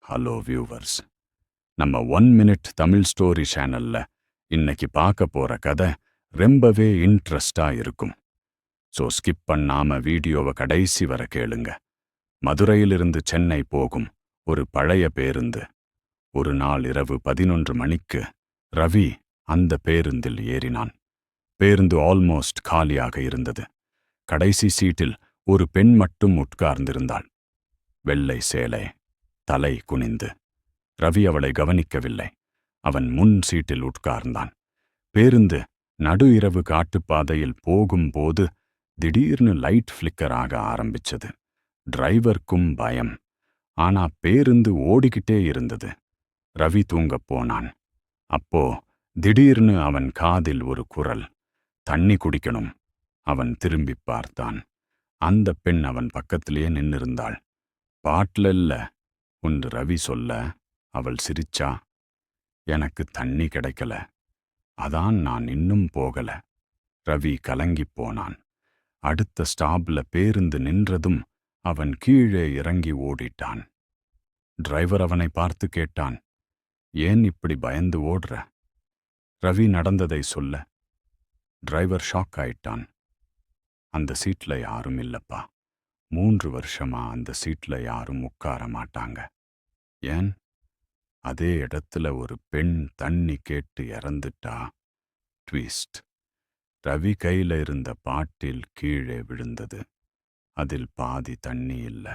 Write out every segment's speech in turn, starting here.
Hello viewers, நம்ம 1 minute Tamil story சேனல்ல இன்னைக்கு பார்க்க போற கதை ரொம்பவே இன்ட்ரெஸ்டா இருக்கும். ஸோ ஸ்கிப் பண்ணாம வீடியோவை கடைசி வர கேளுங்க. மதுரையிலிருந்து சென்னை போகும் ஒரு பழைய பேருந்து. ஒரு நாள் இரவு 11 மணிக்கு ரவி அந்த பேருந்தில் ஏறினான். பேருந்து ஆல்மோஸ்ட் காலியாக இருந்தது. கடைசி சீட்டில் ஒரு பெண் மட்டும் உட்கார்ந்திருந்தாள். வெள்ளை சேலை, தலை குனிந்து. ரவி அவளை கவனிக்கவில்லை. அவன் முன் சீட்டில் உட்கார்ந்தான். பேருந்து நடு இரவு காட்டுப்பாதையில் போகும்போது திடீர்னு லைட் ஃபிளிக்கர் ஆக ஆரம்பிச்சது. டிரைவருக்கும் பயம். ஆனா பேருந்து ஓடிக்கிட்டே இருந்தது. ரவி தூங்கப் போனான். அப்போ திடீர்னு அவன் காதில் ஒரு குரல், தண்ணி குடிக்கணும். அவன் திரும்பி பார்த்தான். அந்த பெண் அவன் பக்கத்திலேயே நின்னிருந்தாள். பாட்டில் இல்ல என்று ரவி சொல்ல அவள் சிரிச்சா. எனக்கு தண்ணி கிடைக்கல, அதான் நான் இன்னும் போகல. ரவி கலங்கிப் போனான். அடுத்த ஸ்டாப்ல பேருந்து நின்றதும் அவன் கீழே இறங்கி ஓடிட்டான். டிரைவர் அவனை பார்த்து கேட்டான், ஏன் இப்படி பயந்து ஓடுற? ரவி நடந்ததை சொல்ல டிரைவர் ஷாக் ஆயிட்டான். அந்த சீட்ல யாரும் இல்லப்பா. 3 வருஷமா அந்த சீட்ல யாரும் உட்கார மாட்டாங்க. ஏன்? அதே இடத்துல ஒரு பெண் தண்ணி கேட்டு இறந்துட்டா. ட்விஸ்ட். ரவி கையில இருந்த பாட்டில் கீழே விழுந்தது. அதில் பாதி தண்ணி இல்ல.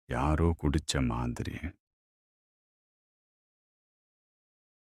யாரோ குடிச்ச மாதிரி